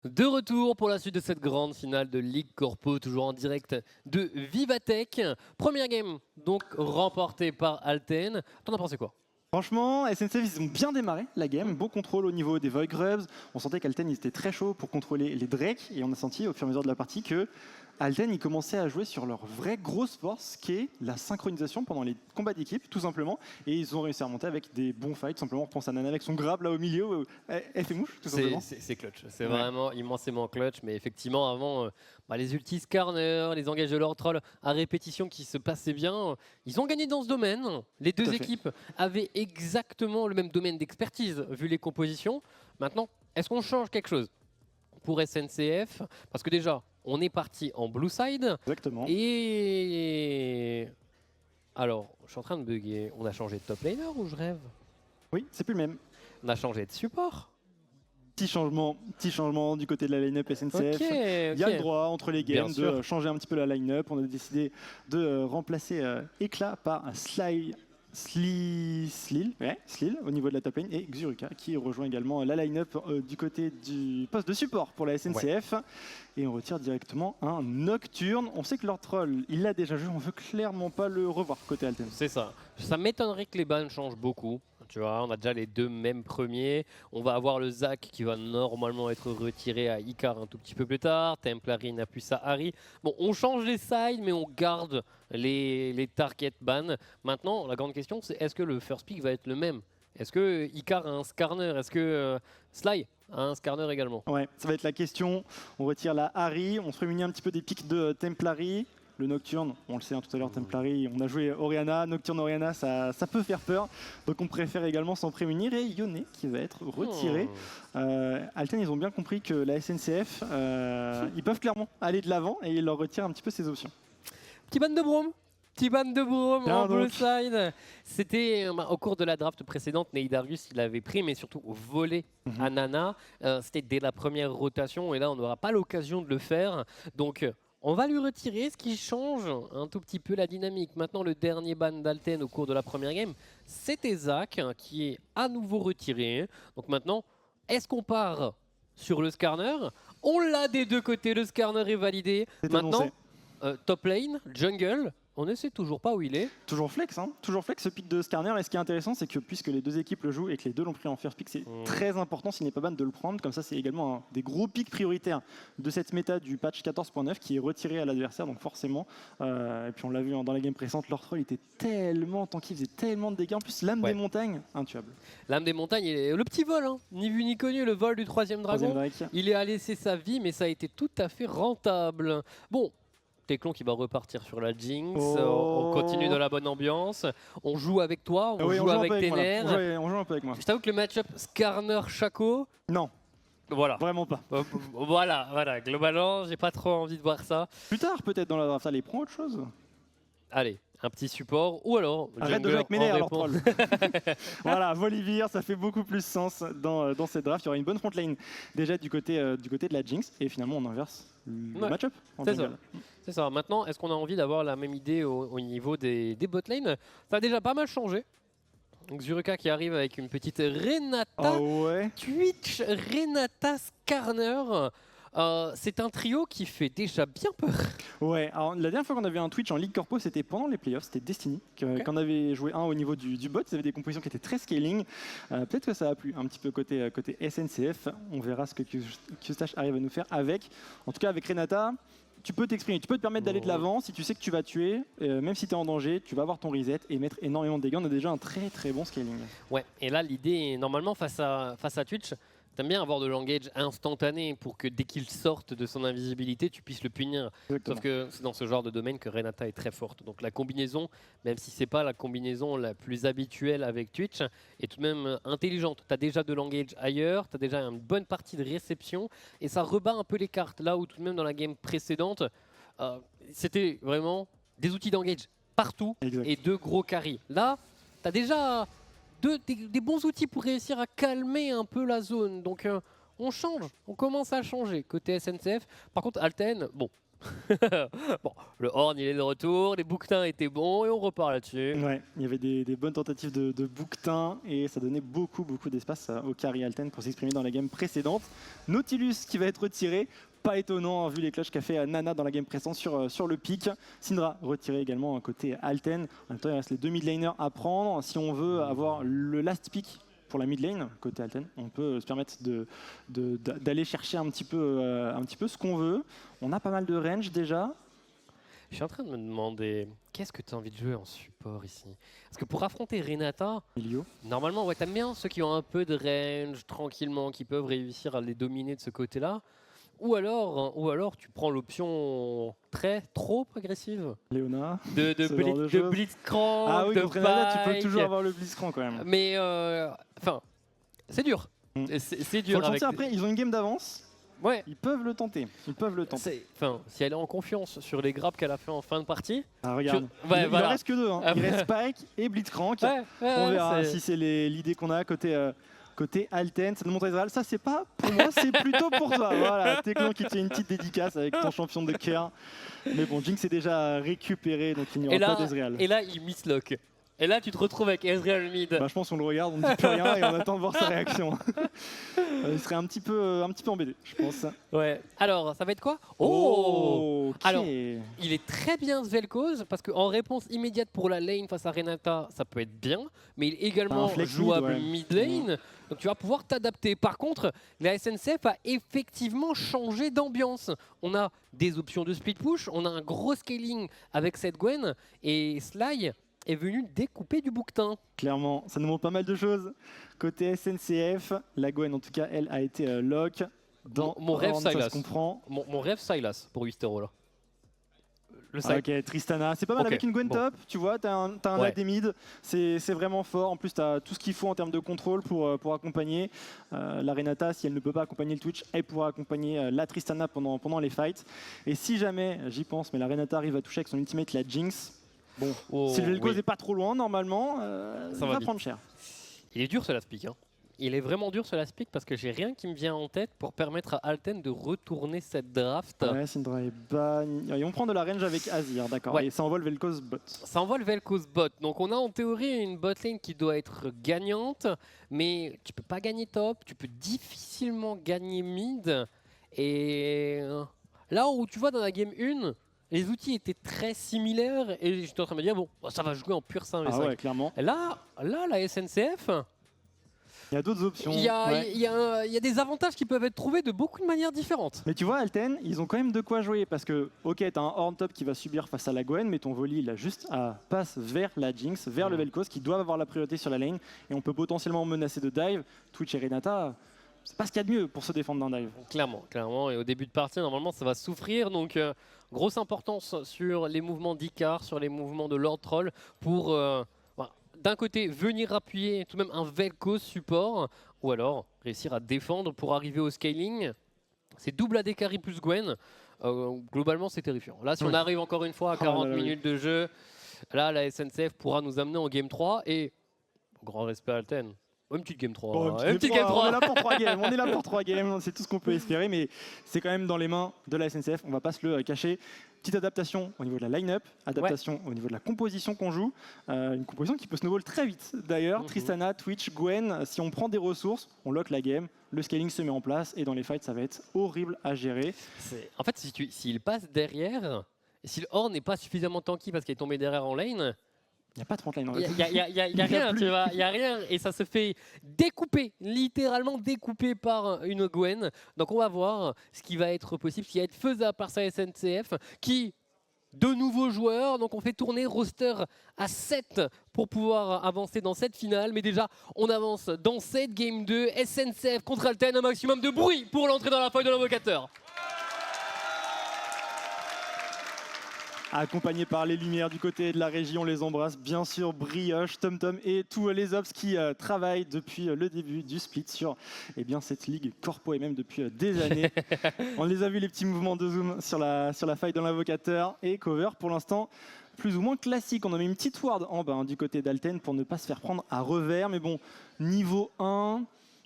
De retour pour la suite de cette grande finale de Ligue Corpo, toujours en direct de Vivatech. Première game, donc remportée par Alten. T'en as pensé quoi? Franchement, SNCF, ils ont bien démarré la game, bon contrôle au niveau des Void Grubs. On sentait qu'Alten, ils étaient très chauds pour contrôler les Drake, et on a senti au fur et à mesure de la partie que Alten, ils commençaient à jouer sur leur vraie grosse force, qui est la synchronisation pendant les combats d'équipe, tout simplement. Et ils ont réussi à remonter avec des bons fights. Simplement, on reprend sa Nana avec son grab là au milieu, elle fait mouche, tout simplement. C'est clutch, c'est vraiment immensément clutch. Mais effectivement, avant, les ultis Skarner, les engages de leur troll à répétition qui se passaient bien, ils ont gagné dans ce domaine. Les deux équipes avaient exactement le même domaine d'expertise, vu les compositions. Maintenant, est-ce qu'on change quelque chose pour SNCF? Parce que déjà, on est parti en blue side. Exactement. Et alors, je suis en train de bugger. On a changé de top laner ou je rêve? Oui, c'est plus le même. On a changé de support. Petit changement du côt de la line-up SNCF. Il y a le droit entre les games de changer un petit peu la line-up. On a décidé de remplacer Éclat par Slil au niveau de la top lane et Xuruka qui rejoint également la line-up du côté du poste de support pour la SNCF. Et on retire directement un Nocturne. On sait que leur troll, il l'a déjà joué, on veut clairement pas le revoir côté Alten. C'est ça. Ça m'étonnerait que les bans changent beaucoup. Tu vois, on a déjà les deux mêmes premiers. On va avoir le Zac qui va normalement être retiré à Icar un tout petit peu plus tard. Templari n'a plus sa Harry. Bon, on change les sides, mais on garde les target bans. Maintenant, la grande question, c'est est-ce que le first pick va être le même? Est-ce que Icar a un Skarner? Est-ce que Sly a un Skarner également? Ouais, ça va être la question. On retire la Harry, on se prémunit un petit peu des pics de Templari. Le Nocturne, on le sait tout à l'heure, Templari, on a joué Orianna, Nocturne Orianna, ça peut faire peur. Donc on préfère également s'en prémunir. Et Yone qui va être retiré. Alten, ils ont bien compris que la SNCF, ils peuvent clairement aller de l'avant et ils leur retirent un petit peu ses options. Petit ban de Brome. Petit ban de Brome en blue side. C'était au cours de la draft précédente, Neidarius il avait pris, mais surtout volé à Nana. C'était dès la première rotation et là on n'aura pas l'occasion de le faire. Donc on va lui retirer, ce qui change un tout petit peu la dynamique. Maintenant, le dernier ban d'Alten au cours de la première game, c'était Zac qui est à nouveau retiré. Donc maintenant, est-ce qu'on part sur le Skarner? On l'a des deux côtés, le Skarner est validé. Maintenant, top lane, jungle. On ne sait toujours pas où il est. Toujours flex, toujours flex ce pick de Skarner. Et ce qui est intéressant, c'est que puisque les deux équipes le jouent et que les deux l'ont pris en first pick, c'est très important s'il n'est pas ban de le prendre. Comme ça, c'est également un des gros picks prioritaires de cette méta du patch 14.9 qui est retiré à l'adversaire. Donc forcément, et puis on l'a vu dans la game précédente, leur troll était tellement tanky, il faisait tellement de dégâts. En plus, l'âme des montagnes, intuable. L'âme des montagnes, le petit vol, ni vu ni connu, le vol du troisième dragon. Il est à laisser sa vie, mais ça a été tout à fait rentable. Bon. Teclon qui va repartir sur la Jinx, on continue dans la bonne ambiance, on joue avec toi, on joue avec tes nerfs. On joue un peu avec moi. Je t'avoue que le match-up Skarner-Shaco... Non. Voilà. Vraiment pas. Voilà, globalement, j'ai pas trop envie de voir ça. Plus tard, peut-être dans la draft, allez, prends autre chose. Allez, un petit support, ou alors... Arrête de jouer avec mes nerfs, alors troll. Voilà, Volibear, ça fait beaucoup plus sens dans cette draft. Il y aura une bonne front lane déjà du côté de la Jinx, et finalement on inverse le match-up. C'est ça. Maintenant, est-ce qu'on a envie d'avoir la même idée au niveau des bot lane? Ça a déjà pas mal changé. Donc Xuruka qui arrive avec une petite Renata, Twitch, Renata, Skarner. C'est un trio qui fait déjà bien peur. Ouais, alors la dernière fois qu'on avait un Twitch en Ligue Corpo, c'était pendant les playoffs, c'était Destiny, qu'on avait joué un au niveau du bot, ils avaient des compositions qui étaient très scaling. Peut-être que ça a plu un petit peu côté SNCF, on verra ce que Qstash arrive à nous faire avec. En tout cas, avec Renata, tu peux t'exprimer, tu peux te permettre d'aller de l'avant si tu sais que tu vas tuer, même si tu es en danger, tu vas avoir ton reset et mettre énormément de dégâts. On a déjà un très très bon scaling. Ouais, et là l'idée, normalement face à Twitch, t'aimes bien avoir de l'engage instantané pour que dès qu'il sorte de son invisibilité, tu puisses le punir. Exactement. Sauf que c'est dans ce genre de domaine que Renata est très forte. Donc la combinaison, même si c'est pas la combinaison la plus habituelle avec Twitch, est tout de même intelligente. Tu as déjà de l'engage ailleurs, tu as déjà une bonne partie de réception, et ça rebat un peu les cartes. Là où tout de même dans la game précédente, c'était vraiment des outils d'engage partout et deux gros carries. Là, tu as déjà... des bons outils pour réussir à calmer un peu la zone. Donc on change, on commence à changer côté SNCF. Par contre Alten, bon, Bon, le Horn, il est de retour, les bouquetins étaient bons et on repart là-dessus. Ouais, il y avait des bonnes tentatives de bouquetin et ça donnait beaucoup d'espace au carry Alten pour s'exprimer dans la game précédente. Nautilus qui va être retiré. Pas étonnant, vu les clutches qu'a fait Nana dans la game précédente sur le pic. Syndra retiré également côté Alten. En même temps, il reste les 2 mid laners à prendre. Si on veut avoir le last pick pour la mid lane, côté Alten, on peut se permettre d'aller chercher un petit peu ce qu'on veut. On a pas mal de range déjà. Je suis en train de me demander, qu'est-ce que tu as envie de jouer en support ici? Parce que pour affronter Renata, Elio. normalement, ouais, t'aimes bien ceux qui ont un peu de range, tranquillement, qui peuvent réussir à les dominer de ce côté-là. Ou alors tu prends l'option trop agressive Léona. de Blitzcrank, Ah oui, de contre Nana, tu peux Pyke. toujours avoir le Blitzcrank quand même. Mais enfin, c'est dur. C'est dur. Faut le sentir après, ils ont une game d'avance. Ouais. Ils peuvent le tenter. Enfin, si elle est en confiance sur les grappes qu'elle a fait en fin de partie. Ah, regarde. Ouais, il voilà. en reste que deux. Hein. Il reste Spike et Blitzcrank. On verra si c'est l'idée qu'on a côté Alten. Ça nous montre Ezreal. Ça, c'est pas pour moi, c'est plutôt pour toi. Voilà, Teclan qui te fait une petite dédicace avec ton champion de cœur. Mais bon, Jinx est déjà récupéré, donc il n'y aura pas d'Ezreal. Et là, il mislock. Et là, tu te retrouves avec Ezreal mid. Bah, je pense qu'on le regarde, on ne dit plus rien et on attend de voir sa réaction. Il serait un petit peu embêté, je pense. Ouais. Alors, ça va être quoi? Oh, ok. Alors, il est très bien Vel'Koz parce qu'en réponse immédiate pour la lane face à Renata, ça peut être bien, mais il est également jouable mid lane. Donc tu vas pouvoir t'adapter. Par contre, la SNCF a effectivement changé d'ambiance. On a des options de split push, on a un gros scaling avec cette Gwen et Sly est venu découper du bouquetin. Clairement, ça nous montre pas mal de choses. Côté SNCF, la Gwen en tout cas, elle a été lock. Dans mon rêve Horn, Sylas. Ça se comprend. Mon rêve Sylas pour Wistero là. Ok, Tristana, c'est pas mal avec une Gwen top, tu vois, t'as un AD mid, c'est vraiment fort. En plus, t'as tout ce qu'il faut en termes de contrôle pour accompagner. La Renata, si elle ne peut pas accompagner le Twitch, elle pourra accompagner la Tristana pendant les fights. Et si jamais, j'y pense, mais la Renata arrive à toucher avec son ultimate la Jinx, bon, si le Vel'Koz est pas trop loin, normalement, ça va prendre cher. Il est dur ce last pick, hein. Il est vraiment dur ce last pick parce que j'ai rien qui me vient en tête pour permettre à Alten de retourner cette draft. Ouais, Syndra est ban. Et on prend de la range avec Azir, d'accord. Ouais. Et ça envoie le Vel'Koz bot. Ça envoie le Vel'Koz bot. Donc on a en théorie une bot lane qui doit être gagnante, mais tu peux pas gagner top, tu peux difficilement gagner mid. Et là où tu vois dans la game 1, les outils étaient très similaires et j'étais en train de me dire, bon, ça va jouer en pur 5v5. Ah ouais, clairement. Et là, la SNCF... Il y a d'autres options. Il y a des avantages qui peuvent être trouvés de beaucoup de manières différentes. Mais tu vois, Alten, ils ont quand même de quoi jouer parce que, ok, t'as un Horn top qui va subir face à la Gwen, mais ton volley, il a juste à passe vers la Jinx, vers le Vel'Koz qui doivent avoir la priorité sur la lane et on peut potentiellement menacer de dive. Twitch et Renata, c'est pas ce qu'il y a de mieux pour se défendre d'un dive. Clairement. Et au début de partie, normalement, ça va souffrir. Donc, grosse importance sur les mouvements d'Icar, sur les mouvements de Lord Troll pour... d'un côté, venir appuyer tout de même un Vel'Koz support, ou alors réussir à défendre pour arriver au scaling. C'est double AD carry plus Gwen. Globalement, c'est terrifiant. Là, si on arrive encore une fois à 40 minutes de jeu, là, la SNCF pourra nous amener en Game 3. Et, grand respect à Alten, une petite Game 3. Une petite Game 3. On est là pour 3 games. On est là pour 3 games. C'est tout ce qu'on peut espérer. Mais c'est quand même dans les mains de la SNCF. On va pas se le cacher. Petite adaptation au niveau de la line-up, adaptation au niveau de la composition qu'on joue. Une composition qui peut snowball très vite. D'ailleurs, Tristana, Twitch, Gwen, si on prend des ressources, on lock la game, le scaling se met en place et dans les fights, ça va être horrible à gérer. En fait, s'il passe derrière, si le Horn n'est pas suffisamment tanky parce qu'il est tombé derrière en lane, il n'y a pas de front line. Il n'y a rien, tu vois. Il n'y a rien. Et ça se fait découper, littéralement découper par une Gwen. Donc on va voir ce qui va être possible, ce qui va être faisable par sa SNCF, qui, de nouveaux joueurs, donc on fait tourner roster à 7 pour pouvoir avancer dans cette finale. Mais déjà, on avance dans cette game 2. SNCF contre Alten, un maximum de bruit pour l'entrée dans la feuille de l'invocateur. Accompagné par les lumières du côté de la régie, on les embrasse bien sûr, Brioche, TomTom et tous les ops qui travaillent depuis le début du split sur cette ligue corpo et même depuis des années. On les a vu les petits mouvements de zoom sur la faille dans l'invocateur et cover pour l'instant plus ou moins classique. On a mis une petite ward en bas du côté d'Alten pour ne pas se faire prendre à revers, mais bon, niveau 1...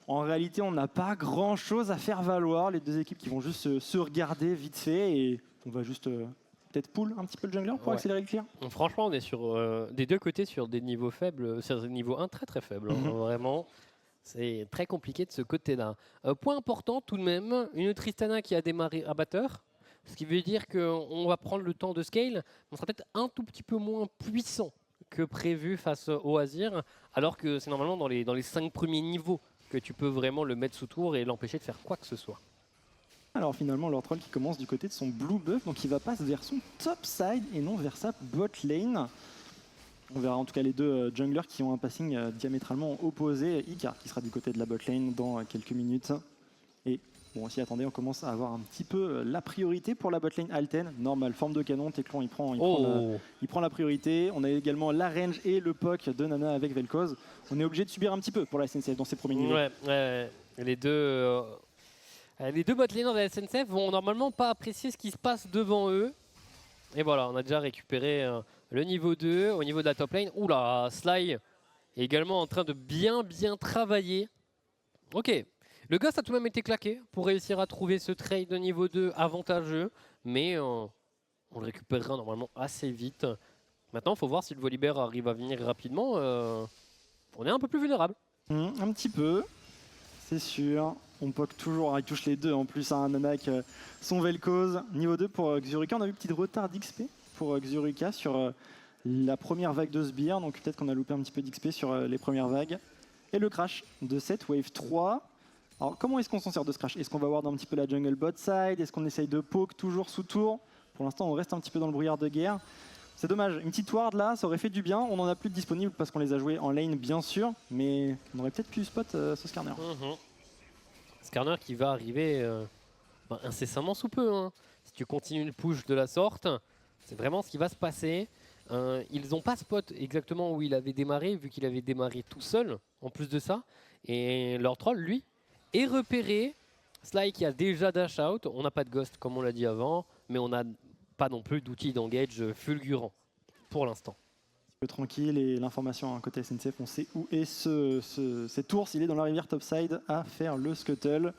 En réalité, on n'a pas grand-chose à faire valoir. Les deux équipes qui vont juste se regarder vite fait et On va juste peut-être pull un petit peu le jungler pour accélérer le clear. Donc, franchement, on est sur des deux côtés sur des niveaux faibles, sur des niveaux 1 très très faibles. Vraiment, c'est très compliqué de ce côté-là. Point important tout de même, une Tristana qui a démarré abatteur. Ce qui veut dire qu'on va prendre le temps de scale. On sera peut-être un tout petit peu moins puissant que prévu face au Azir, alors que c'est normalement dans les 5 premiers niveaux que tu peux vraiment le mettre sous tour et l'empêcher de faire quoi que ce soit. Alors finalement, Lord Troll qui commence du côté de son blue buff, donc il va passer vers son top side et non vers sa bot lane. On verra en tout cas les deux junglers qui ont un passing diamétralement opposé. Icar qui sera du côté de la bot lane dans quelques minutes. Et bon, aussi attendez, on commence à avoir un petit peu la priorité pour la bot lane Alten. Normal, forme de canon, Teclon il prend la priorité. On a également la range et le poke de Nana avec Vel'Koz. On est obligé de subir un petit peu pour la SNCF dans ces premiers niveaux. Ouais, les deux botlaners de la SNCF vont normalement pas apprécier ce qui se passe devant eux. Et voilà, on a déjà récupéré le niveau 2 au niveau de la top lane. Oula, Sly est également en train de bien travailler. Ok. Le Ghost a tout de même été claqué pour réussir à trouver ce trade de niveau 2 avantageux, mais on le récupérera normalement assez vite. Maintenant, il faut voir si le Volibear arrive à venir rapidement. On est un peu plus vulnérable. Un petit peu, c'est sûr. On poke toujours, il touche les deux en plus à un Nanak, son Vel'Koz. Niveau 2 pour Xurika, on a eu un petit retard d'XP pour Xurika sur la première vague de Sbire, donc peut-être qu'on a loupé un petit peu d'XP sur les premières vagues. Et le crash de cette wave 3. Alors comment est-ce qu'on s'en sert de ce crash? Est-ce qu'on va ward un petit peu la jungle bot side? Est-ce qu'on essaye de poke toujours sous tour? Pour l'instant on reste un petit peu dans le brouillard de guerre. C'est dommage, une petite ward là, ça aurait fait du bien. On en a plus de disponible parce qu'on les a joués en lane bien sûr, mais on aurait peut-être pu spot ce Skarner. Skarner qui va arriver incessamment sous peu. Hein. Si tu continues le push de la sorte, c'est vraiment ce qui va se passer. Ils n'ont pas spot exactement où il avait démarré, vu qu'il avait démarré tout seul, en plus de ça. Et leur troll, lui, est repéré. Sly qui a déjà dash out. On n'a pas de ghost, comme on l'a dit avant, mais on n'a pas non plus d'outils d'engage fulgurant, pour l'instant. Un peu tranquille, et l'information côté SNCF, on sait où est cet ours. Il est dans la rivière topside à faire le scuttle.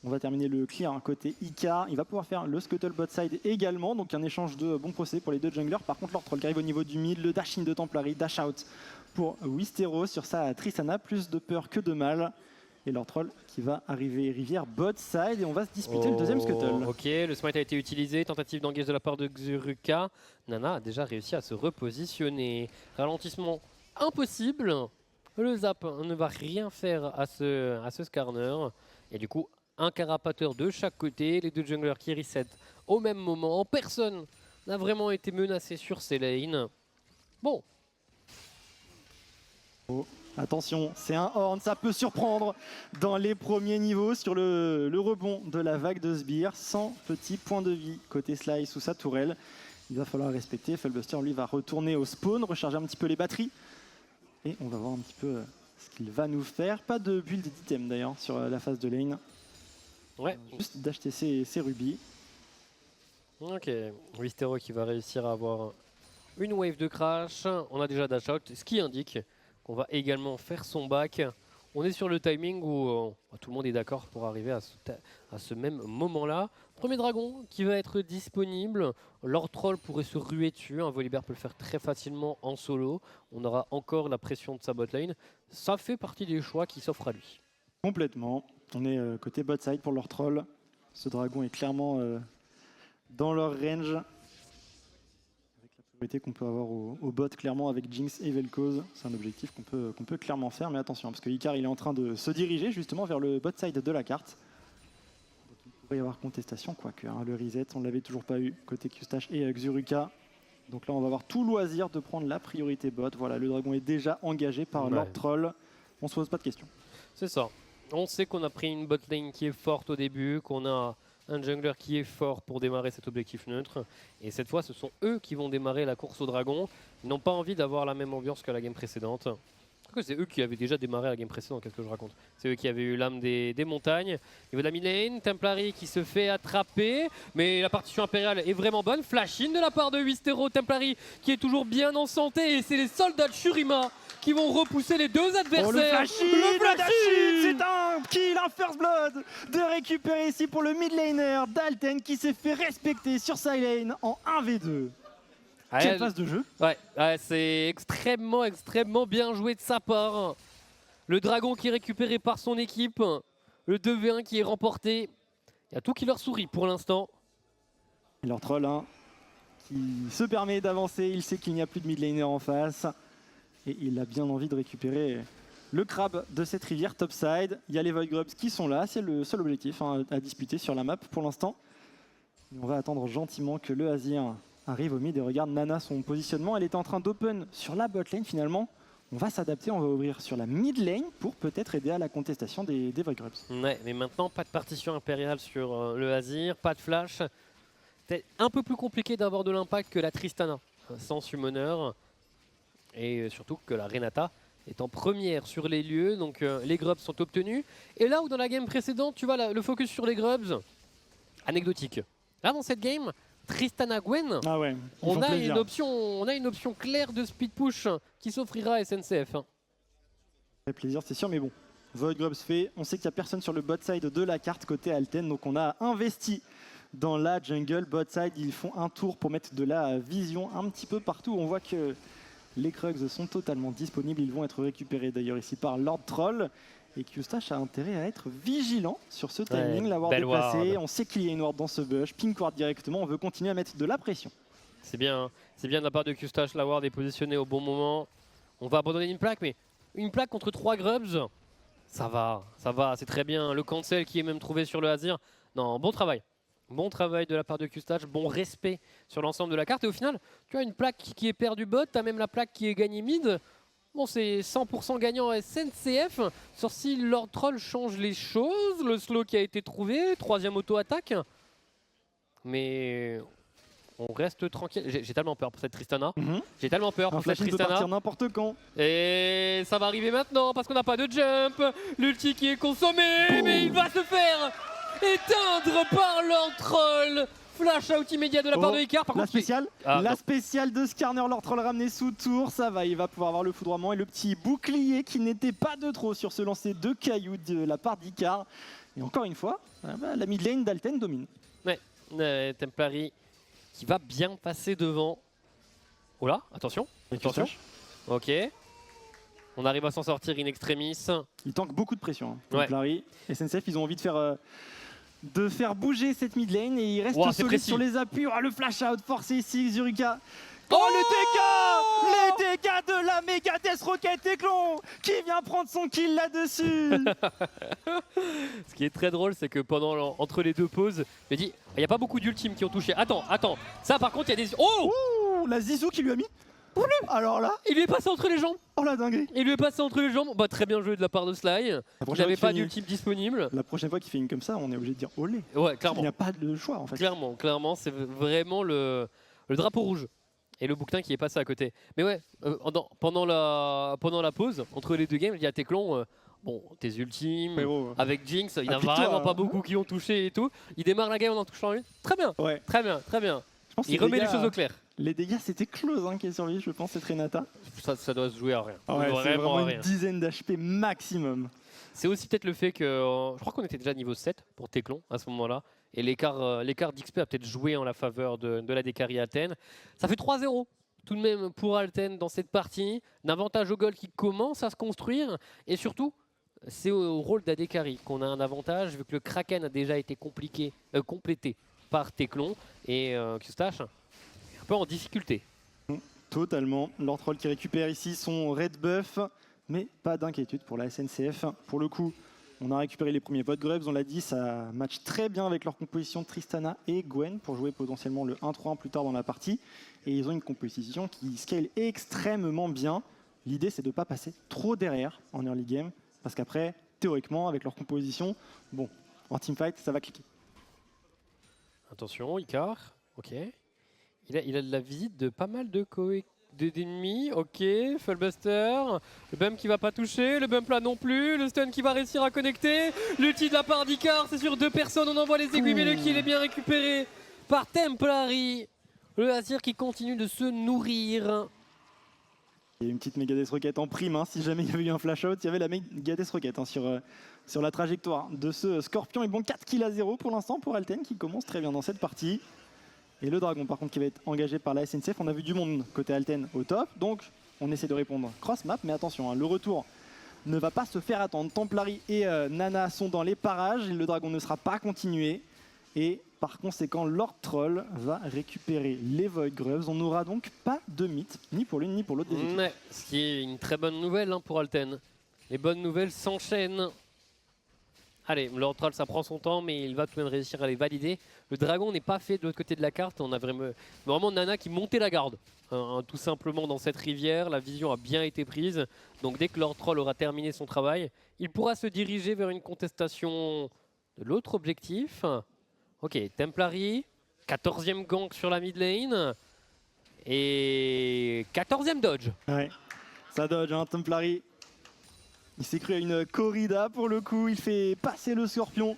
On va terminer le clear côté Icar. Il va pouvoir faire le scuttle bot side également. Donc un échange de bons procès pour les deux junglers. Par contre, Lord Troll qui arrive au niveau du mid. Le dash in de Templari, dash out pour Wistero sur sa Tristana. Plus de peur que de mal. Et Lord Troll qui va arriver rivière bot side. Et on va se disputer le deuxième scuttle. Ok, le smite a été utilisé. Tentative d'engage de la part de Xurika. Nana a déjà réussi à se repositionner. Ralentissement impossible. Le zap ne va rien faire à ce Skarner. Et du coup, un carapateur de chaque côté, les deux junglers qui reset au même moment. Personne n'a vraiment été menacé sur ces lanes. Bon. Oh, attention, c'est un horn, ça peut surprendre dans les premiers niveaux sur le rebond de la vague de Sbire. 100 petits points de vie côté Sly sous sa tourelle. Il va falloir respecter. Fellbuster, lui, va retourner au spawn, recharger un petit peu les batteries. Et on va voir un petit peu ce qu'il va nous faire. Pas de build d'item d'ailleurs sur la phase de lane. Ouais. Juste d'acheter ses rubis. Ok, Wistero qui va réussir à avoir une wave de crash. On a déjà dash out, ce qui indique qu'on va également faire son back. On est sur le timing où tout le monde est d'accord pour arriver à ce même moment-là. Premier dragon qui va être disponible. Lord Troll pourrait se ruer dessus. Un Volibear peut le faire très facilement en solo. On aura encore la pression de sa botlane. Ça fait partie des choix qui s'offrent à lui. Complètement. On est côté bot side pour Lord Troll. Ce dragon est clairement dans leur range. Avec la priorité qu'on peut avoir au bot, clairement avec Jinx et Vel'Koz. C'est un objectif qu'on peut clairement faire. Mais attention, parce que Icar il est en train de se diriger justement vers le bot side de la carte. Donc il pourrait y avoir contestation, quoique le reset, on ne l'avait toujours pas eu côté Q-Stash et Xurika. Donc là, on va avoir tout loisir de prendre la priorité bot. Voilà, le dragon est déjà engagé par Lord Troll. On se pose pas de questions. C'est ça. On sait qu'on a pris une bot lane qui est forte au début, qu'on a un jungler qui est fort pour démarrer cet objectif neutre. Et cette fois, ce sont eux qui vont démarrer la course au dragon. Ils n'ont pas envie d'avoir la même ambiance que la game précédente. C'est eux qui avaient déjà démarré la game précédente, qu'est-ce que je raconte? C'est eux qui avaient eu l'âme des montagnes. Au niveau de la mid lane, Templari qui se fait attraper, mais la partition impériale est vraiment bonne. Flash in de la part de Wistero, Templari qui est toujours bien en santé, et c'est les soldats de Shurima qui vont repousser les deux adversaires. Oh, le flash-in, c'est un kill, un first blood de récupérer ici pour le mid laner d'Alten qui s'est fait respecter sur sa lane en 1v2. Quelle phase de jeu. Ouais, c'est extrêmement bien joué de sa part. Le dragon qui est récupéré par son équipe, le 2v1 qui est remporté. Il y a tout qui leur sourit pour l'instant. Et leur troll qui se permet d'avancer, il sait qu'il n'y a plus de mid laner en face. Et il a bien envie de récupérer le crabe de cette rivière topside. Il y a les Void Grubs qui sont là, c'est le seul objectif à disputer sur la map pour l'instant. On va attendre gentiment que le Azir arrive au mid et regarde Nana son positionnement. Elle était en train d'open sur la bot lane finalement. On va s'adapter, on va ouvrir sur la mid lane pour peut-être aider à la contestation des Void Grubs. Ouais, mais maintenant pas de partition impériale sur le Azir, pas de flash. C'est un peu plus compliqué d'avoir de l'impact que la Tristana sans summoner. Et surtout que la Renata est en première sur les lieux, donc les grubs sont obtenus. Et là où dans la game précédente, tu vois le focus sur les grubs, anecdotique. Là dans cette game, Tristana Gwen, on a une option claire de speed push qui s'offrira à SNCF. Ça fait plaisir, c'est sûr, mais bon. Void Grubs fait, on sait qu'il n'y a personne sur le bot side de la carte côté Alten, donc on a investi dans la jungle. Bot side, ils font un tour pour mettre de la vision un petit peu partout. On voit que les Krugs sont totalement disponibles, ils vont être récupérés d'ailleurs ici par Lord Troll. Et Q-Stash a intérêt à être vigilant sur ce timing, ouais, la ward déplacée. On sait qu'il y a une ward dans ce bush, pink ward directement, on veut continuer à mettre de la pression. C'est bien de la part de Q-Stash, la ward est positionnée au bon moment. On va abandonner une plaque, mais une plaque contre 3 grubs, ça va, c'est très bien. Le cancel qui est même trouvé sur le Azir, non, bon travail. Bon travail de la part de Q-Stash, bon respect sur l'ensemble de la carte. Et au final, tu as une plaque qui est perdue bot, tu as même la plaque qui est gagnée mid. Bon, c'est 100% gagnant SNCF. Sur si Lord Troll change les choses, le slow qui a été trouvé, 3e auto-attaque. Mais on reste tranquille. J'ai tellement peur pour cette Tristana. J'ai tellement peur pour cette Tristana. Peut partir n'importe quand. Et ça va arriver maintenant parce qu'on n'a pas de jump. L'ulti qui est consommé, mais il va se faire éteindre par Lord Troll. Flash out immédiat de la part de Icar. Par contre, la spéciale de Skarner, Lord Troll ramené sous tour. Ça va, il va pouvoir avoir le foudroiement et le petit bouclier qui n'était pas de trop sur ce lancer de cailloux de la part d'Icar. Et encore une fois, la mid lane d'Alten domine. Ouais, Templari qui va bien passer devant. Oh là, attention. Ok. On arrive à s'en sortir in extremis. Il tank beaucoup de pression. Templari. SNCF, ils ont envie de faire bouger cette mid lane et il reste solide sur les appuis. Le flash out forcé ici, Xurika. Le dégât de la méga Death Rocket Éclon qui vient prendre son kill là-dessus. Ce qui est très drôle, c'est que entre les deux pauses, il dit il n'y a pas beaucoup d'ultimes qui ont touché. Attends. Ça par contre, il y a des... Oh, la Zizou qui lui a mis. Alors là, il lui est passé entre les jambes. Oh la dinguerie. Il lui est passé entre les jambes. Bah, très bien joué de la part de Sly. Il n'avait pas d'ultime disponible. La prochaine fois qu'il fait une comme ça, on est obligé de dire olé. Ouais, clairement. Il n'y a pas de choix en fait. Clairement, c'est vraiment le drapeau rouge. Et le bouquetin qui est passé à côté. Mais ouais, pendant la pause, entre les deux games, il y a Teclon, bon, tes ultimes, avec Jinx, il n'y en a vraiment pas beaucoup qui ont touché et tout. Il démarre la game en touchant une. Très bien, très bien. Il remet les choses au clair. Les dégâts, c'était Close qui est survécu, je pense, cette Renata. Ça doit se jouer à rien. C'est vraiment une dizaine d'HP maximum. C'est aussi peut-être le fait que, je crois qu'on était déjà niveau 7 pour Teclon à ce moment-là. Et l'écart d'XP a peut-être joué en la faveur de la Dekari Athènes. Ça fait 3-0 tout de même pour Alten dans cette partie. Un avantage au goal qui commence à se construire. Et surtout, c'est au rôle d'Adekari qu'on a un avantage, vu que le Kraken a déjà été complété par Teclon. Et Q-Stash est un peu en difficulté. Totalement. Lord Troll qui récupère ici son red buff. Mais pas d'inquiétude pour la SNCF. Pour le coup, on a récupéré les premiers Void Grubs, on l'a dit, ça match très bien avec leur composition Tristana et Gwen pour jouer potentiellement le 1-3-1 plus tard dans la partie. Et ils ont une composition qui scale extrêmement bien. L'idée, c'est de ne pas passer trop derrière en early game, parce qu'après, théoriquement, avec leur composition, bon, en teamfight, ça va cliquer. Attention, Icar, ok. Il a de la visite de pas mal de d'ennemis, ok, Fullbuster, le bump qui va pas toucher, le bump là non plus, le stun qui va réussir à connecter, l'ulti de la part d'Icar, c'est sur 2 personnes, on envoie les aiguilles, mais le kill est bien récupéré par Templari. Le Azir qui continue de se nourrir. Il y a une petite Megadeth Rocket en prime, hein, si jamais il y avait eu un flash out, il y avait la Megadeth Rocket hein, sur la trajectoire de ce Scorpion. Et bon, 4 kills à 0 pour l'instant pour Alten qui commence très bien dans cette partie. Et le Dragon par contre qui va être engagé par la SNCF, on a vu du monde côté Alten au top, donc on essaie de répondre cross map, mais attention, hein, le retour ne va pas se faire attendre. Templari et Nana sont dans les parages, et le Dragon ne sera pas continué. Et par conséquent, Lord Troll va récupérer les Void Groves. On n'aura donc pas de mythe, ni pour l'une ni pour l'autre des équipes. Ouais, ce qui est une très bonne nouvelle hein, pour Alten. Les bonnes nouvelles s'enchaînent. Allez, Lord Troll, ça prend son temps, mais il va tout de même réussir à les valider. Le Dragon n'est pas fait de l'autre côté de la carte. On a vraiment Nana qui montait la garde. Tout simplement dans cette rivière, la vision a bien été prise. Donc dès que Lord Troll aura terminé son travail, il pourra se diriger vers une contestation de l'autre objectif. Ok, Templari, 14e gank sur la mid lane. Et 14e dodge. Ouais, ça dodge, hein, Templari. Il s'est cru à une corrida pour le coup, il fait passer le Scorpion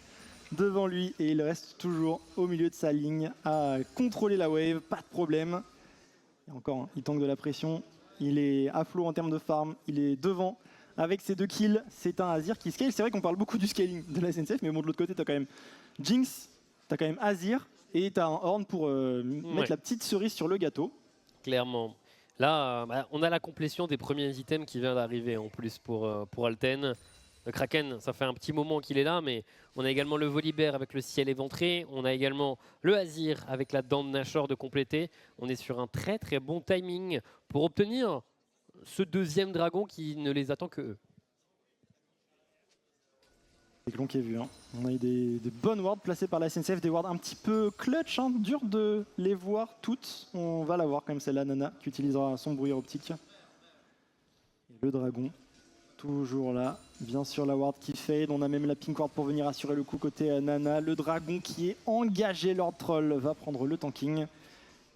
devant lui et il reste toujours au milieu de sa ligne à contrôler la wave, pas de problème. Et encore, hein, il tank de la pression, il est à flot en termes de farm, il est devant avec ses 2 kills. C'est un Azir qui scale, c'est vrai qu'on parle beaucoup du scaling de la SNCF, mais bon de l'autre côté t'as quand même Jinx, t'as quand même Azir et t'as un Horn pour mettre la petite cerise sur le gâteau. Clairement. Là, on a la complétion des premiers items qui vient d'arriver en plus pour Alten. Le Kraken, ça fait un petit moment qu'il est là, mais on a également le Volibear avec le ciel éventré. On a également le Azir avec la dent de Nashor de compléter. On est sur un très très bon timing pour obtenir ce 2e dragon qui ne les attend que eux. C'est long qui est vu. Hein. On a eu des bonnes wards placées par la SNCF, des wards un petit peu clutch, hein, dur de les voir toutes. On va la voir quand même celle-là, Nana, qui utilisera son brouilleur optique. Et le dragon, toujours là. Bien sûr la ward qui fade, on a même la pink ward pour venir assurer le coup côté Nana. Le dragon qui est engagé, Lord Troll va prendre le tanking.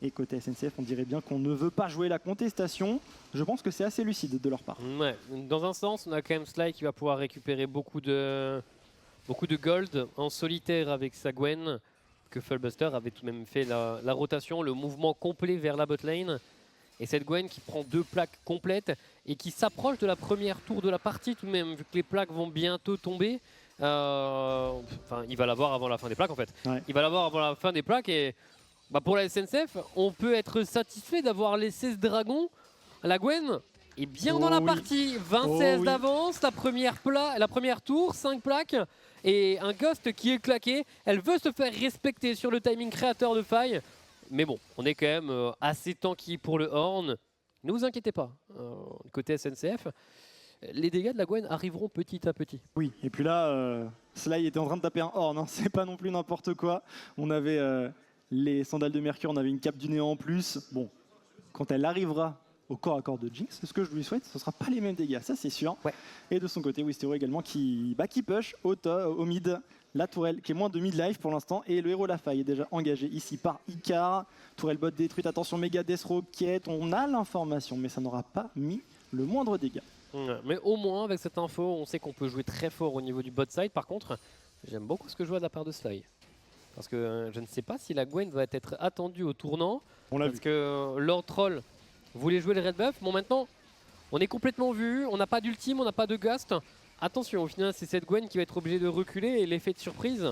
Et côté SNCF, on dirait bien qu'on ne veut pas jouer la contestation. Je pense que c'est assez lucide de leur part. Ouais, dans un sens, on a quand même Sly qui va pouvoir récupérer beaucoup de gold en solitaire avec sa Gwen, que Fullbuster avait tout de même fait la rotation, le mouvement complet vers la botlane. Et cette Gwen qui prend 2 plaques complètes et qui s'approche de la première tour de la partie tout de même, vu que les plaques vont bientôt tomber. Enfin, il va l'avoir avant la fin des plaques en fait. Ouais. Il va l'avoir avant la fin des plaques et pour la SNCF, on peut être satisfait d'avoir laissé ce dragon. La Gwen est bien dans la partie, 20-16 d'avance, la première tour, 5 plaques. Et un Ghost qui est claqué, elle veut se faire respecter sur le timing créateur de faille. Mais bon, on est quand même assez tanky pour le Horn. Ne vous inquiétez pas, côté SNCF, les dégâts de la Gwen arriveront petit à petit. Oui, et puis là, Sly était en train de taper un Horn, hein. C'est pas non plus n'importe quoi. On avait les sandales de Mercure, on avait une cape du néant en plus. Bon, quand elle arrivera au corps à corps de Jinx, c'est ce que je lui souhaite, ce ne sera pas les mêmes dégâts, ça c'est sûr. Ouais. Et de son côté, Wistero également qui push au mid, la tourelle qui est moins de mid-life pour l'instant, et le héros La Faille est déjà engagé ici par Icar. Tourelle bot détruite, attention, Megadeth Rocket, on a l'information, mais ça n'aura pas mis le moindre dégât. Ouais, mais au moins, avec cette info, on sait qu'on peut jouer très fort au niveau du bot side. Par contre, j'aime beaucoup ce que je vois de la part de Sly. Parce que je ne sais pas si la Gwen va être attendue au tournant. Parce que Lord Troll voulait jouer le red buff. Bon, maintenant, on est complètement vu. On n'a pas d'ultime, on n'a pas de ghost. Attention, au final, c'est cette Gwen qui va être obligée de reculer. Et l'effet de surprise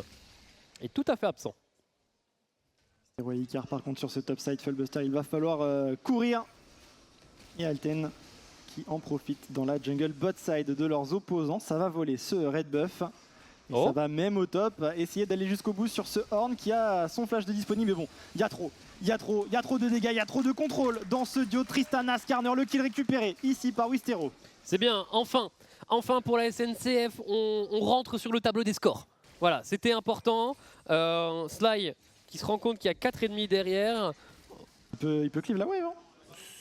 est tout à fait absent. C'est Roy Icar, par contre, sur ce top side Fullbuster, il va falloir courir. Et Alten qui en profite dans la jungle bot side de leurs opposants. Ça va voler ce red buff. Et ça va même au top, essayer d'aller jusqu'au bout sur ce Horn qui a son flash de disponible. Mais bon, il y a trop de dégâts, il y a trop de contrôle dans ce duo Tristana Skarner, le kill récupéré ici par Wistero. C'est bien, enfin pour la SNCF, on rentre sur le tableau des scores. Voilà, c'était important. Sly qui se rend compte qu'il y a 4 ennemis derrière. Il peut cleave la wave, hein.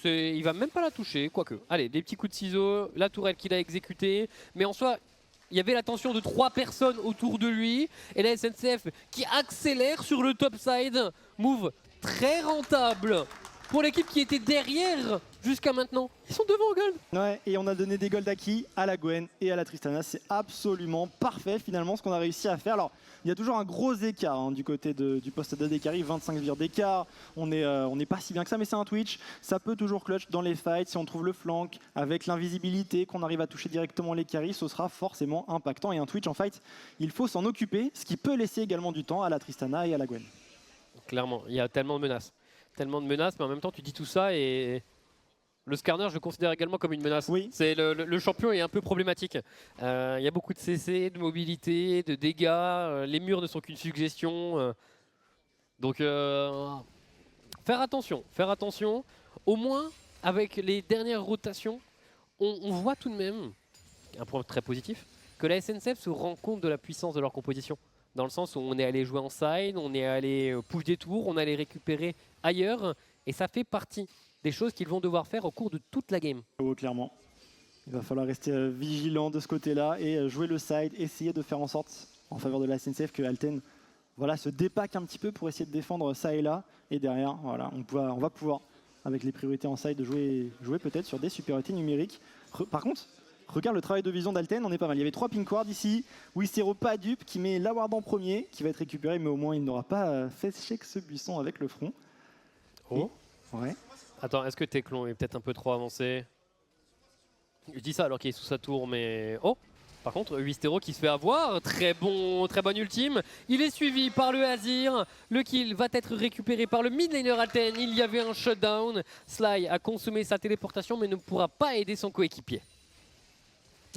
Il va même pas la toucher, quoique. Allez, des petits coups de ciseaux, la tourelle qu'il a exécutée. Mais en soi, il y avait l'attention de 3 personnes autour de lui. Et la SNCF qui accélère sur le top side. Move très rentable pour l'équipe qui était derrière jusqu'à maintenant. Ils sont devant au gold. Ouais, et on a donné des gold acquis à la Gwen et à la Tristana. C'est absolument parfait finalement ce qu'on a réussi à faire. Alors, il y a toujours un gros écart hein, du côté du poste d'AD 25 vires d'écart. On n'est pas si bien que ça, mais c'est un Twitch. Ça peut toujours clutch dans les fights. Si on trouve le flank avec l'invisibilité, qu'on arrive à toucher directement les carries, ce sera forcément impactant. Et un Twitch en fight, il faut s'en occuper, ce qui peut laisser également du temps à la Tristana et à la Gwen. Clairement, il y a tellement de menaces. Tellement de menaces, mais en même temps, tu dis tout ça et le Skarner, je le considère également comme une menace. Oui. C'est le champion est un peu problématique. Il y a beaucoup de CC, de mobilité, de dégâts. Les murs ne sont qu'une suggestion. Donc, faire attention. Faire attention. Au moins, avec les dernières rotations, on voit tout de même, un point très positif, que la SNCF se rend compte de la puissance de leur composition. Dans le sens où on est allé jouer en side, on est allé push des tours, on est allé récupérer ailleurs. Et ça fait partie des choses qu'ils vont devoir faire au cours de toute la game. Oh, clairement. Il va falloir rester vigilant de ce côté-là et jouer le side, essayer de faire en sorte, en faveur de la SNCF, que Alten voilà, se dépaque un petit peu pour essayer de défendre ça et là. Et derrière, voilà, on va pouvoir, avec les priorités en side, jouer peut-être sur des supériorités numériques. Par contre, regarde le travail de vision d'Alten, on est pas mal. Il y avait 3 pink wards ici. Wistero pas dupe qui met la ward en premier, qui va être récupéré, mais au moins il n'aura pas fait check ce buisson avec le front. Oh. Et, ouais. Attends, est-ce que Teclon est peut-être un peu trop avancé? Je dis ça alors qu'il est sous sa tour, mais... Oh! Par contre, Wistero qui se fait avoir, très bon ultime. Il est suivi par le Azir. Le kill va être récupéré par le mid laner Alten. Il y avait un shutdown. Sly a consommé sa téléportation mais ne pourra pas aider son coéquipier.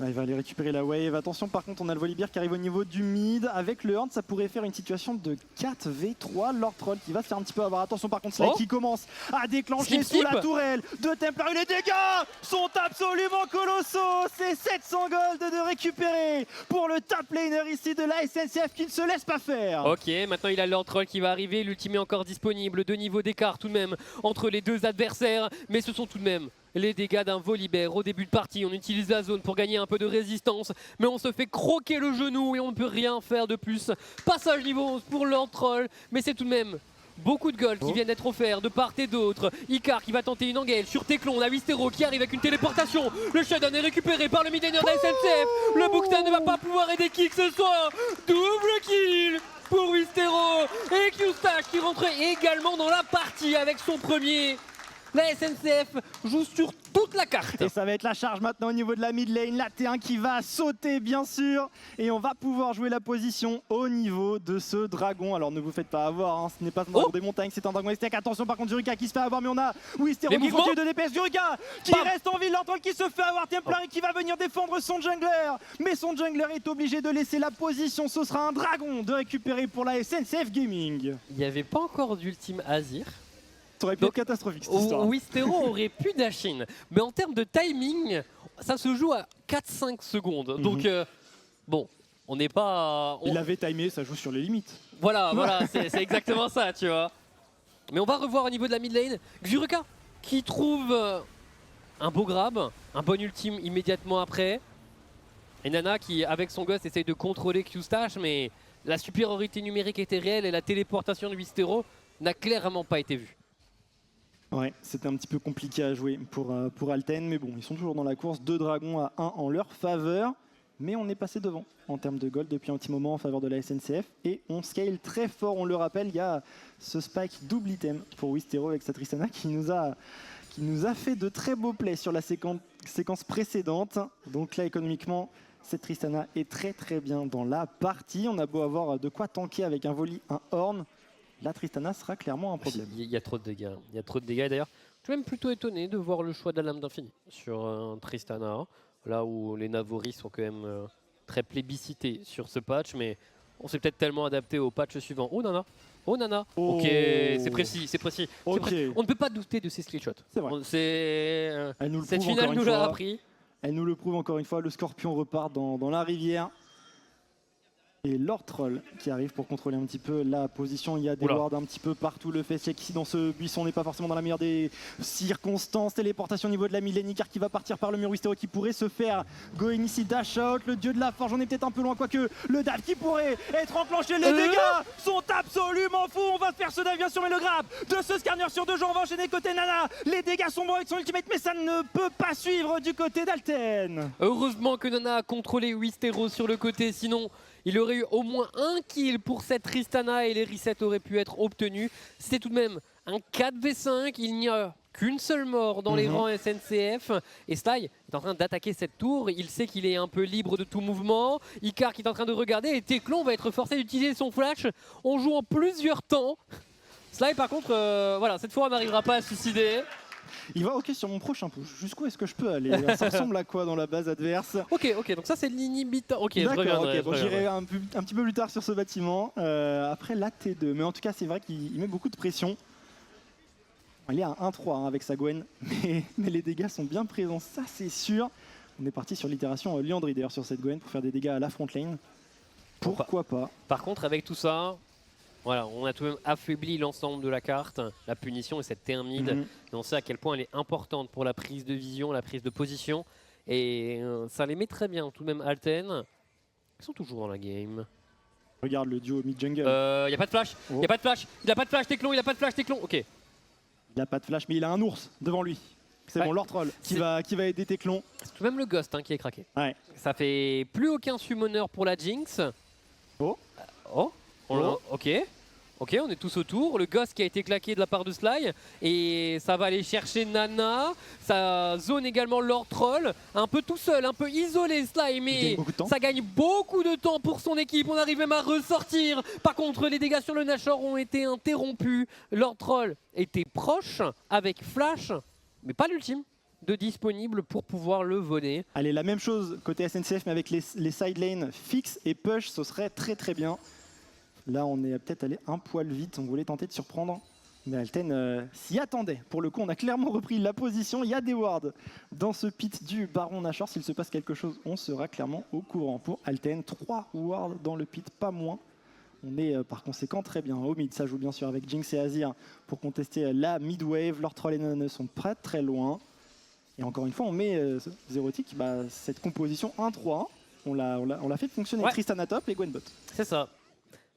Ah, il va aller récupérer la wave. Attention, par contre, on a le Volibear qui arrive au niveau du mid. Avec le Horn, ça pourrait faire une situation de 4v3. Lord Troll qui va se faire un petit peu avoir. Attention, par contre, Sly qui commence à déclencher sous la tourelle de Templar. Les dégâts sont absolument colossaux. C'est 700 gold de récupérer pour le top laner ici de la SNCF qui ne se laisse pas faire. Ok, maintenant il a Lord Troll qui va arriver. L'ultime est encore disponible. 2 niveaux d'écart tout de même entre les deux adversaires. Mais ce sont tout de même les dégâts d'un Volibear au début de partie. On utilise la zone pour gagner un peu de résistance, mais on se fait croquer le genou et on ne peut rien faire de plus. Passage niveau 11 pour Lord Troll, mais c'est tout de même beaucoup de gold qui viennent d'être offerts de part et d'autre. Icar qui va tenter une engage sur Teclon. On a Wistero qui arrive avec une téléportation. Le shutdown est récupéré par le mid-laner de la SNCF. Le Booktan ne va pas pouvoir aider qui que ce soit. Double kill pour Wistero. Et Q-Stash qui rentre également dans la partie avec son premier. La SNCF joue sur toute la carte. Et ça va être la charge maintenant au niveau de la mid lane. La T1 qui va sauter bien sûr. Et on va pouvoir jouer la position au niveau de ce dragon. Alors ne vous faites pas avoir, hein. Ce n'est pas un dragon des montagnes, c'est un dragon Aztec. Attention par contre Zurika qui se fait avoir, mais on a Wistero qui continue de DPS. Zurika qui reste en ville, Lord qui se fait avoir. Templar qui va venir défendre son jungler. Mais son jungler est obligé de laisser la position. Ce sera un dragon de récupérer pour la SNCF Gaming. Il n'y avait pas encore d'ultime Azir. Ça aurait pu être catastrophique cette histoire. Wistero aurait pu dashin, mais en termes de timing, ça se joue à 4-5 secondes. Donc bon, on n'est pas... Il avait timé, ça joue sur les limites. Voilà, c'est exactement ça, tu vois. Mais on va revoir au niveau de la mid lane, Xuruka qui trouve un beau grab, un bon ultime immédiatement après. Et Nana qui, avec son gosse, essaye de contrôler Q-Stash, mais la supériorité numérique était réelle et la téléportation de Wistero n'a clairement pas été vue. Ouais, c'était un petit peu compliqué à jouer pour Alten, mais bon, ils sont toujours dans la course. 2 dragons à 1 en leur faveur, mais on est passé devant en termes de gold depuis un petit moment en faveur de la SNCF, et on scale très fort, on le rappelle, il y a ce spike double item pour Wistero avec sa Tristana qui nous a fait de très beaux plays sur la séquence précédente. Donc là, économiquement, cette Tristana est très très bien dans la partie. On a beau avoir de quoi tanker avec un Voli, un Horn, la Tristana sera clairement un problème. Il y a trop de dégâts. Il y a trop de dégâts. D'ailleurs, je suis même plutôt étonné de voir le choix de la lame d'infini sur un Tristana, là où les Navori sont quand même très plébiscités sur ce patch, mais on s'est peut-être tellement adapté au patch suivant. Oh Nana, oh Nana. Oh. Ok, c'est précis, c'est précis. Okay. On ne peut pas douter de ces screenshots. C'est vrai. Cette finale nous l'a appris. Elle nous le prouve encore une fois. Le Scorpion repart dans la rivière. Et Lord Troll qui arrive pour contrôler un petit peu la position. Il y a des wards un petit peu partout. Le face check ici dans ce buisson n'est pas forcément dans la meilleure des circonstances. Téléportation au niveau de la Millennicar qui va partir par le mur Wistéro qui pourrait se faire going ici. Dash out, le dieu de la forge. On est peut-être un peu loin, quoique le dive qui pourrait être enclenché. Les dégâts sont absolument fous. On va se faire ce dive bien sûr, mais le grab de ce scanner sur 2 jours. On va enchaîner côté Nana. Les dégâts sont bons avec son ultimate, mais ça ne peut pas suivre du côté d'Alten. Heureusement que Nana a contrôlé Wistéro sur le côté, sinon il aurait eu au moins un kill pour cette Tristana et les resets auraient pu être obtenus. C'est tout de même un 4v5, il n'y a qu'une seule mort dans les rangs SNCF. Et Sly est en train d'attaquer cette tour, il sait qu'il est un peu libre de tout mouvement. Icar qui est en train de regarder et Teclon va être forcé d'utiliser son flash en jouant plusieurs temps. Sly par contre, voilà, cette fois on n'arrivera pas à se suicider. Il va ok sur mon prochain push. Jusqu'où est-ce que je peux aller? Ça ressemble à quoi dans la base adverse? Ok, donc ça c'est l'inhibiteur. Ok, d'accord, bon, j'irai un petit peu plus tard sur ce bâtiment. Après la T2, mais en tout cas c'est vrai qu'il met beaucoup de pression. Il est à 1-3 avec sa Gwen, mais les dégâts sont bien présents, ça c'est sûr. On est parti sur l'itération Liandry d'ailleurs sur cette Gwen pour faire des dégâts à la front lane. Pourquoi pas? Par contre avec tout ça, voilà, on a tout de même affaibli l'ensemble de la carte, la punition et cette terre mid. Et on sait à quel point elle est importante pour la prise de vision, la prise de position. Et ça les met très bien. Tout de même Alten, ils sont toujours dans la game. Regarde le duo mid-jungle. Il n'y a pas de flash, il n'y a pas de flash, il n'a pas de flash Teclon, il n'a pas de flash Teclon. Ok. Il n'a pas de flash, mais il a un ours devant lui. C'est bon, Lord Troll qui va aider Teclon. C'est tout de même le Ghost qui est craqué. Ouais. Ça fait plus aucun summoner pour la Jinx. Ok, on est tous autour. Le Ghost qui a été claqué de la part de Sly. Et ça va aller chercher Nana. Ça zone également Lord Troll. Un peu tout seul, un peu isolé Sly. Mais ça gagne beaucoup de temps pour son équipe. On arrive même à ressortir. Par contre, les dégâts sur le Nashor ont été interrompus. Lord Troll était proche avec Flash. Mais pas l'ultime de disponible pour pouvoir le voler. Allez, la même chose côté SNCF, mais avec les side lanes fixes et push, ce serait très bien. Là, on est peut-être allé un poil vite. On voulait tenter de surprendre, mais Alten s'y attendait. Pour le coup, on a clairement repris la position. Il y a des wards dans ce pit du Baron Nashor. S'il se passe quelque chose, on sera clairement au courant. Pour Alten, 3 wards dans le pit, pas moins. On est par conséquent très bien. Au mid, ça joue bien sûr avec Jinx et Azir pour contester la mid wave. Lord Troll et Nana ne sont pas très loin. Et encore une fois, on met Zérotic, cette composition 1-3. On l'a fait fonctionner. Tristana top et Gwen bot. C'est ça.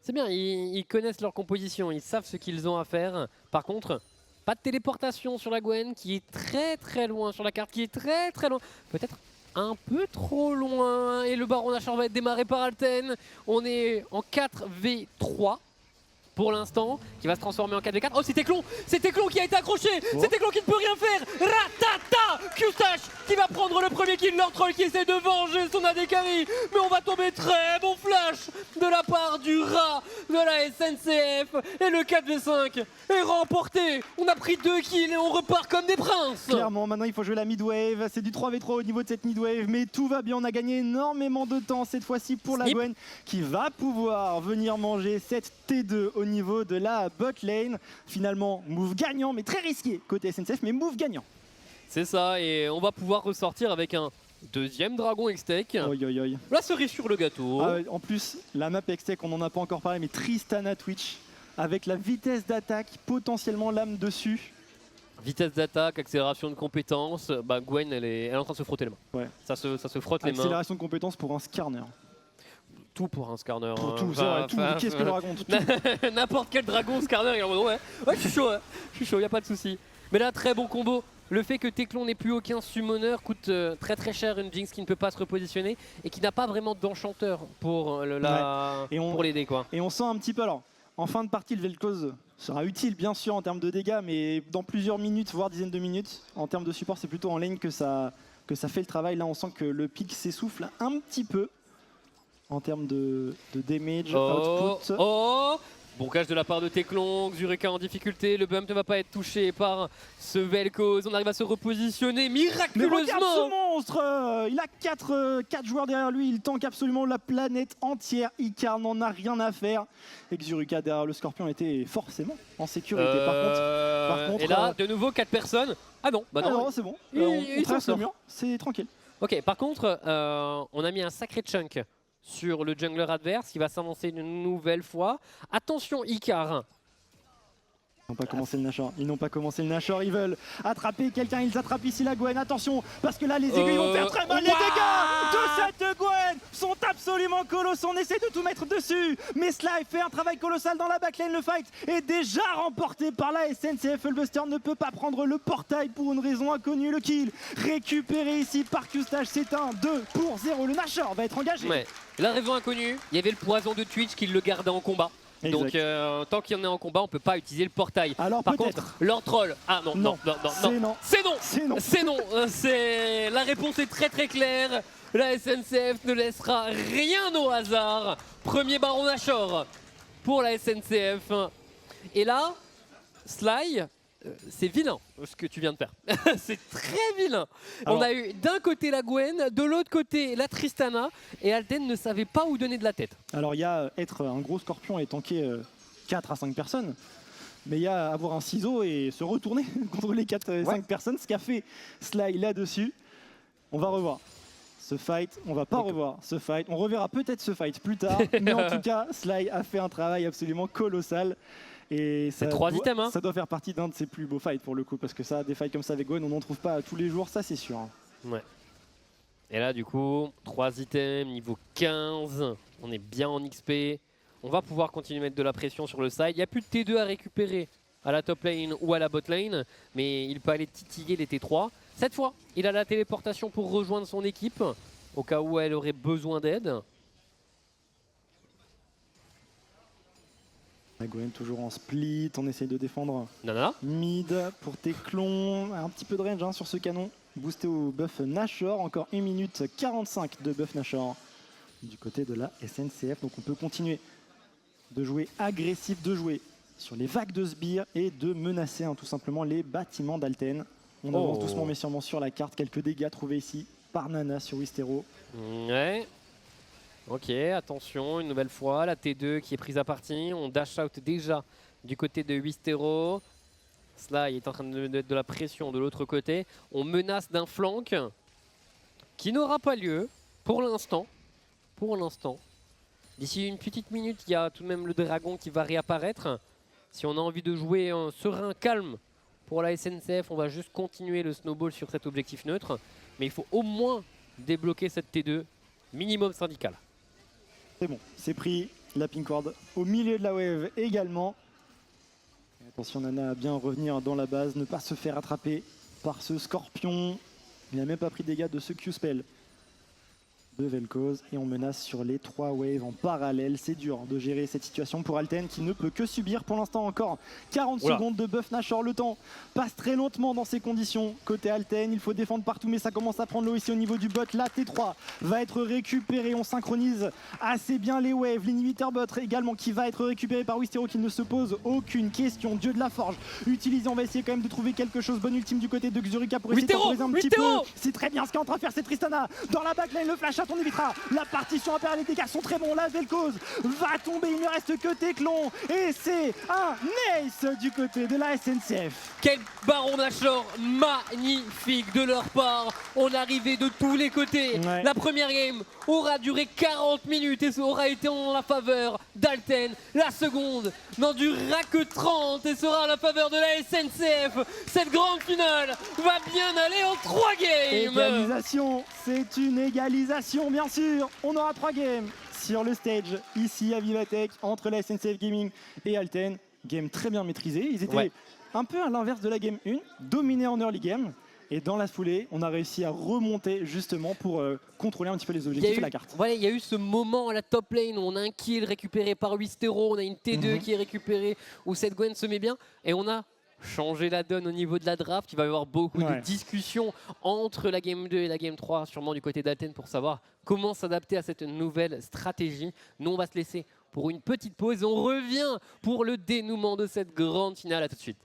C'est bien, ils connaissent leur composition, ils savent ce qu'ils ont à faire. Par contre, pas de téléportation sur la Gwen qui est très loin sur la carte, qui est très loin. Peut-être un peu trop loin. Et le Baron Nashor va être démarré par Alten. On est en 4v3. Pour l'instant, qui va se transformer en 4v4. Oh, c'est Teclon qui a été accroché. C'est Teclon qui ne peut rien faire. Ratata, Q-Stash qui va prendre le premier kill. Lord Troll qui essaie de venger son AD carry. Mais on va tomber très bon flash de la part du rat de la SNCF. Et le 4v5 est remporté. On a pris 2 kills et on repart comme des princes. Clairement, maintenant il faut jouer la mid-wave. C'est du 3v3 au niveau de cette mid-wave. Mais tout va bien, on a gagné énormément de temps cette fois-ci pour la Gwen qui va pouvoir venir manger cette T2 au niveau de la bot lane. Finalement, move gagnant, mais très risqué côté SNCF, mais move gagnant. C'est ça, et on va pouvoir ressortir avec un deuxième dragon Hextech. La cerise sur le gâteau. En plus, la map Hextech, on n'en a pas encore parlé, mais Tristana Twitch, avec la vitesse d'attaque, potentiellement l'âme dessus. Vitesse d'attaque, accélération de compétences, Gwen elle est en train de se frotter les mains. Ouais. Ça se frotte les mains. Accélération de compétences pour un scarner. Tout pour un scarner. Pour tout, qu'est-ce que le raconte? N'importe quel dragon scarner, il est en mode ouais, je suis chaud, y a pas de souci. Mais là, très bon combo. Le fait que Teclon n'ait plus aucun summoner coûte très cher une Jinx qui ne peut pas se repositionner et qui n'a pas vraiment d'enchanteur pour l'aider quoi. Et on sent un petit peu, alors en fin de partie le Vel'Koz sera utile bien sûr en termes de dégâts, mais dans plusieurs minutes, voire dizaines de minutes, en termes de support c'est plutôt en lane que ça fait le travail. Là on sent que le pic s'essouffle un petit peu en termes de damage, output. Bon cache de la part de Teclon, Xureka en difficulté, le bump ne va pas être touché par ce Vel'Koz, on arrive à se repositionner miraculeusement. Mais regarde ce monstre, il a 4 joueurs derrière lui, il tank absolument la planète entière, Icar n'en a rien à faire. Et Xureka derrière le Scorpion était forcément en sécurité. Par contre, et là, de nouveau 4 personnes. Ah non, non, c'est bon, on traverse le mur, c'est tranquille. Ok, par contre, on a mis un sacré chunk sur le jungler adverse qui va s'avancer une nouvelle fois. Attention Icar. Ils n'ont pas commencé le Nashor, ils veulent attraper quelqu'un, ils attrapent ici la Gwen, attention, parce que là les aiguilles vont faire très mal, les dégâts de cette Gwen sont absolument colossaux, on essaie de tout mettre dessus, mais Sly fait un travail colossal dans la backline, le fight est déjà remporté par la SNCF, Buster ne peut pas prendre le portail pour une raison inconnue, le kill récupéré ici par Q-Stage, c'est un 2-0, le Nashor va être engagé. Ouais. La raison inconnue, il y avait le poison de Twitch qui le gardait en combat. Exact. Donc tant qu'il y en est en combat, on peut pas utiliser le portail. Alors par contre, leur troll. Ah non, non. C'est non. C'est non. C'est la réponse est très très claire. La SNCF ne laissera rien au hasard. Premier baron Nashor pour la SNCF. Et là, Sly, c'est vilain ce que tu viens de faire. C'est très vilain. Alors, on a eu d'un côté la Gwen, de l'autre côté la Tristana, et Alten ne savait pas où donner de la tête. Alors il y a être un gros scorpion et tanker 4 à 5 personnes, mais il y a avoir un ciseau et se retourner contre les 4-5 personnes, ce qu'a fait Sly là-dessus. On va revoir ce fight, on va pas revoir ce fight, on reverra peut-être ce fight plus tard, mais en tout cas Sly a fait un travail absolument colossal. Et ça, ça doit faire partie d'un de ses plus beaux fights pour le coup, parce que ça, des fights comme ça avec Gwen, on n'en trouve pas tous les jours, ça c'est sûr. Ouais. Et là du coup, 3 items, niveau 15, on est bien en XP. On va pouvoir continuer à mettre de la pression sur le side. Il n'y a plus de T2 à récupérer à la top lane ou à la bot lane, mais il peut aller titiller les T3. Cette fois, il a la téléportation pour rejoindre son équipe, au cas où elle aurait besoin d'aide. La Gwen toujours en split, on essaye de défendre Nana. Mid pour Téclon, un petit peu de range sur ce canon. Boosté au buff Nashor, encore 1 minute 45 de buff Nashor du côté de la SNCF. Donc on peut continuer de jouer agressif, de jouer sur les vagues de sbires et de menacer tout simplement les bâtiments d'Alten. On avance doucement mais sûrement sur la carte, quelques dégâts trouvés ici par Nana sur Wistero. Ouais. Ok, attention, une nouvelle fois, la T2 qui est prise à partie. On dash out déjà du côté de Wistero. Sly est en train de mettre de la pression de l'autre côté. On menace d'un flank qui n'aura pas lieu pour l'instant. Pour l'instant. D'ici une petite minute, il y a tout de même le dragon qui va réapparaître. Si on a envie de jouer un serein, calme pour la SNCF, on va juste continuer le snowball sur cet objectif neutre. Mais il faut au moins débloquer cette T2, minimum syndical. C'est bon, c'est pris, la pink ward au milieu de la wave également. Et attention Nana à bien revenir dans la base, ne pas se faire attraper par ce scorpion. Il n'a même pas pris de dégâts de ce Q-spell de Vel'Koz et on menace sur les 3 waves en parallèle. C'est dur de gérer cette situation pour Alten qui ne peut que subir pour l'instant encore 40 secondes de buff Nashor. Le temps passe très lentement dans ces conditions. Côté Alten, il faut défendre partout mais ça commence à prendre l'eau ici au niveau du bot. La T3 va être récupérée. On synchronise assez bien les waves. L'inhibiteur bot également qui va être récupéré par Wistero qui ne se pose aucune question. Dieu de la forge utilisé. On va essayer quand même de trouver quelque chose. Bonne ultime du côté de Xurika pour essayer de temporiser un petit peu. C'est très bien ce qu'est en train de faire cette Tristana dans la backline. Le flash on évitera la partition impériale, les dégâts sont très bons, la Vel'Koz va tomber, il ne reste que Téclon et c'est un ace du côté de la SNCF. Quel baron Nashor magnifique de leur part, on arrivait de tous les côtés. La première game aura duré 40 minutes et ça aura été en la faveur d'Alten. La seconde n'en durera que 30 et sera en la faveur de la SNCF. Cette grande finale va bien aller en 3 games. Égalisation, c'est une égalisation bien sûr. On aura 3 games sur le stage ici à Vivatech entre la SNCF Gaming et Alten. Game très bien maîtrisé. Ils étaient un peu à l'inverse de la game 1, dominés en early game. Et dans la foulée, on a réussi à remonter justement pour contrôler un petit peu les objectifs de la carte. Voilà, il y a eu ce moment à la top lane où on a un kill récupéré par Wistero, on a une T2 qui est récupérée, où cette Gwen se met bien. Et on a changé la donne au niveau de la draft. Il va y avoir beaucoup de discussions entre la game 2 et la game 3, sûrement du côté d'Alten, pour savoir comment s'adapter à cette nouvelle stratégie. Nous, on va se laisser pour une petite pause et on revient pour le dénouement de cette grande finale. À tout de suite.